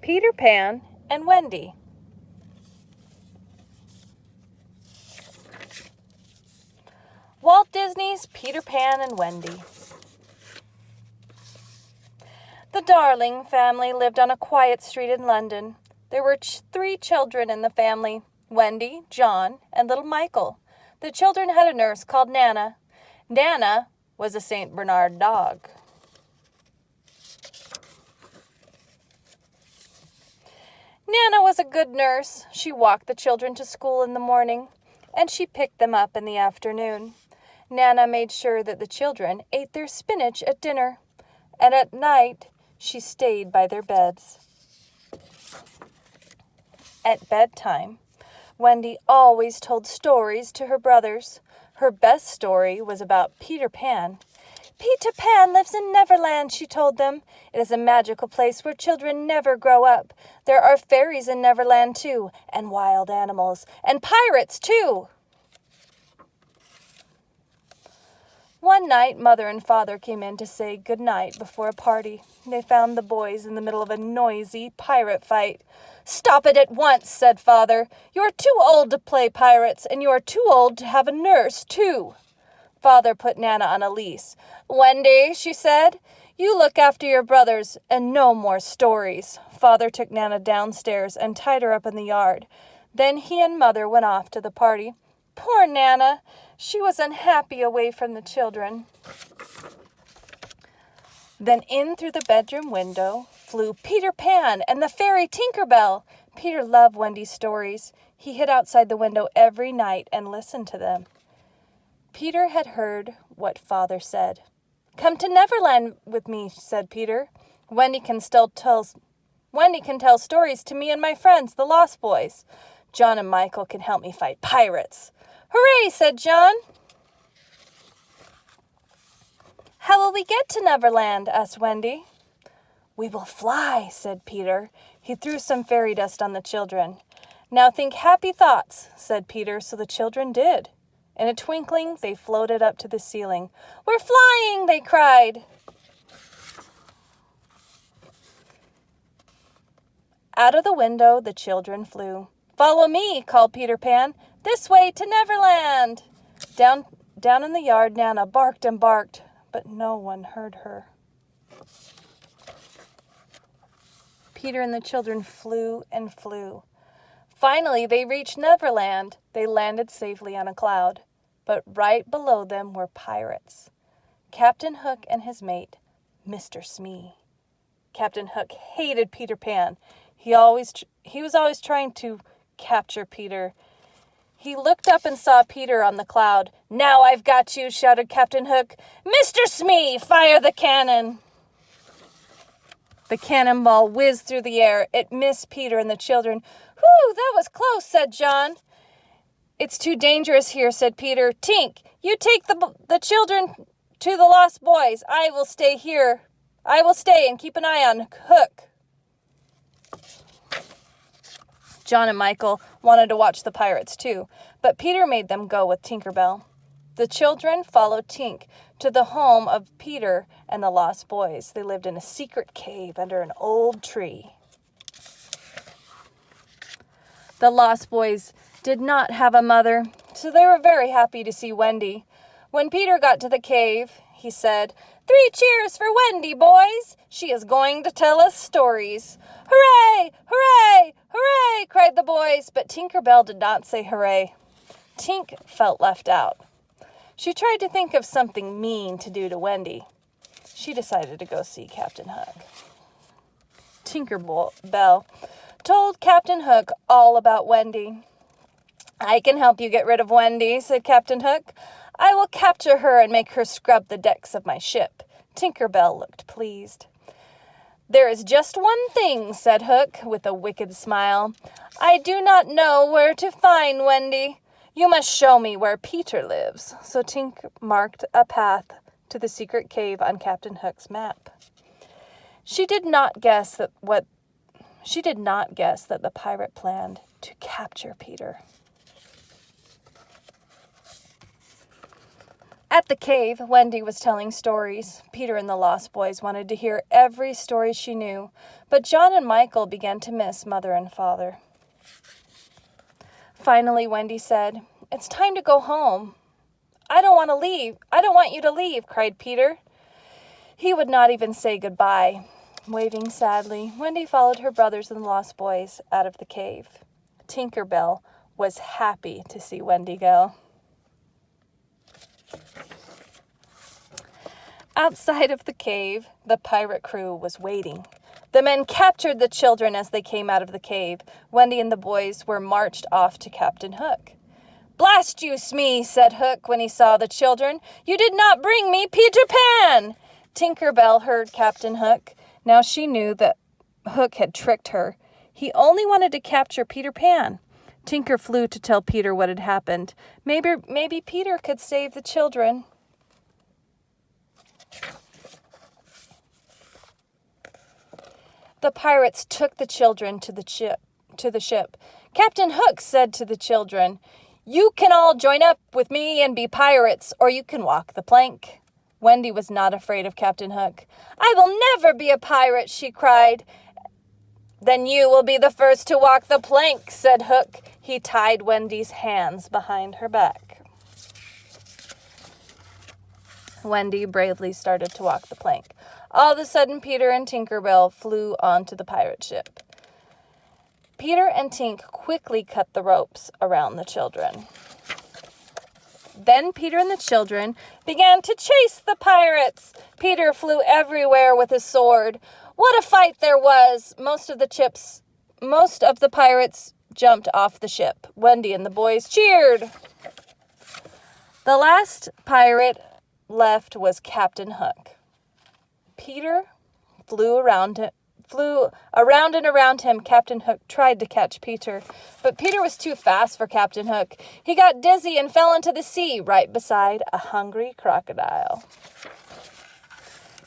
Peter Pan and Wendy. Walt Disney's Peter Pan and Wendy. The Darling family lived on a quiet street in London. There were 3 children in the family, Wendy, John, and little Michael. The children had a nurse called Nana. Nana was a St. Bernard dog. Nana was a good nurse. She walked the children to school in the morning, and she picked them up in the afternoon. Nana made sure that the children ate their spinach at dinner, and at night she stayed by their beds. At bedtime, Wendy always told stories to her brothers. Her best story was about Peter Pan. Peter Pan lives in Neverland, she told them. It is a magical place where children never grow up. There are fairies in Neverland, too, and wild animals, and pirates, too. One night, Mother and Father came in to say good night before a party. They found the boys in the middle of a noisy pirate fight. "Stop it at once," said Father. "You are too old to play pirates, and you are too old to have a nurse, too." Father put Nana on a leash. "Wendy," she said, "you look after your brothers, and no more stories." Father took Nana downstairs and tied her up in the yard. Then he and Mother went off to the party. Poor Nana! She was unhappy away from the children. Then in through the bedroom window flew Peter Pan and the fairy Tinker Bell. Peter loved Wendy's stories. He hid outside the window every night and listened to them. Peter had heard what Father said. "Come to Neverland with me," said Peter. Wendy can tell stories to me and my friends, the Lost Boys. John and Michael can help me fight pirates." "Hooray," said John. "How will we get to Neverland?" asked Wendy. "We will fly," said Peter. He threw some fairy dust on the children. "Now think happy thoughts," said Peter, so the children did. In a twinkling, they floated up to the ceiling. "We're flying!" they cried. Out of the window, the children flew. "Follow me," called Peter Pan. "This way to Neverland." Down in the yard, Nana barked and barked, but no one heard her. Peter and the children flew and flew. Finally, they reached Neverland. They landed safely on a cloud. But right below them were pirates. Captain Hook and his mate, Mr. Smee. Captain Hook hated Peter Pan. He was always trying to capture Peter. He looked up and saw Peter on the cloud. "Now I've got you," shouted Captain Hook. "Mr. Smee, fire the cannon." The cannonball whizzed through the air. It missed Peter and the children. "Whew, that was close," said John. "It's too dangerous here," said Peter. "Tink, you take the children to the Lost Boys. I will stay here. I will stay and keep an eye on Hook." John and Michael wanted to watch the pirates too, but Peter made them go with Tinker Bell. The children followed Tink to the home of Peter and the Lost Boys. They lived in a secret cave under an old tree. The Lost Boys did not have a mother, so they were very happy to see Wendy. When Peter got to the cave, he said, "3 cheers for Wendy, boys! She is going to tell us stories." "Hooray! Hooray! Hooray!" cried the boys, but Tinker Bell did not say hooray. Tink felt left out. She tried to think of something mean to do to Wendy. She decided to go see Captain Hook. Tinker Bell told Captain Hook all about Wendy. "I can help you get rid of Wendy," said Captain Hook. "I will capture her and make her scrub the decks of my ship." Tinker Bell looked pleased. "There is just one thing," said Hook with a wicked smile. "I do not know where to find Wendy. You must show me where Peter lives." So Tink marked a path to the secret cave on Captain Hook's map. She did not guess that the pirate planned to capture Peter. At the cave, Wendy was telling stories. Peter and the Lost Boys wanted to hear every story she knew, but John and Michael began to miss Mother and Father. Finally, Wendy said, "It's time to go home." "I don't want to leave. I don't want you to leave," cried Peter. He would not even say goodbye. Waving sadly, Wendy followed her brothers and the Lost Boys out of the cave. Tinker Bell was happy to see Wendy go. Outside of the cave, the pirate crew was waiting. The men captured the children as they came out of the cave. Wendy and the boys were marched off to Captain Hook. "Blast you, Smee," said Hook when he saw the children. "You did not bring me Peter Pan!" Tinker Bell heard Captain Hook. Now she knew that Hook had tricked her. He only wanted to capture Peter Pan. Tinker flew to tell Peter what had happened. Maybe Peter could save the children. The pirates took the children to the ship. Captain Hook said to the children, "You can all join up with me and be pirates, or you can walk the plank." Wendy was not afraid of Captain Hook. "I will never be a pirate," she cried. "Then you will be the first to walk the plank," said Hook. He tied Wendy's hands behind her back. Wendy bravely started to walk the plank. All of a sudden, Peter and Tinker Bell flew onto the pirate ship. Peter and Tink quickly cut the ropes around the children. Then Peter and the children began to chase the pirates. Peter flew everywhere with his sword. What a fight there was! Most of the pirates jumped off the ship. Wendy and the boys cheered. The last pirate left was Captain Hook. Peter flew around and around him. Captain Hook tried to catch Peter, but Peter was too fast for Captain Hook. He got dizzy and fell into the sea right beside a hungry crocodile.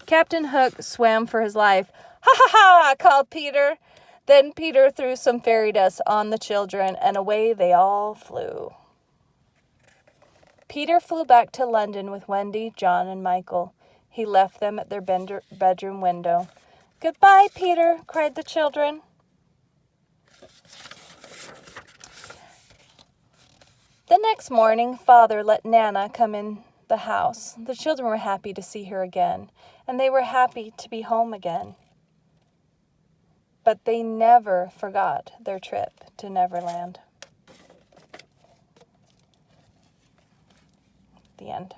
Captain Hook swam for his life. "Ha ha ha!" called Peter. Then Peter threw some fairy dust on the children, and away they all flew. Peter flew back to London with Wendy, John, and Michael. He left them at their bedroom window. "Goodbye, Peter," cried the children. The next morning, Father let Nana come in the house. The children were happy to see her again, and they were happy to be home again. But they never forgot their trip to Neverland. The end.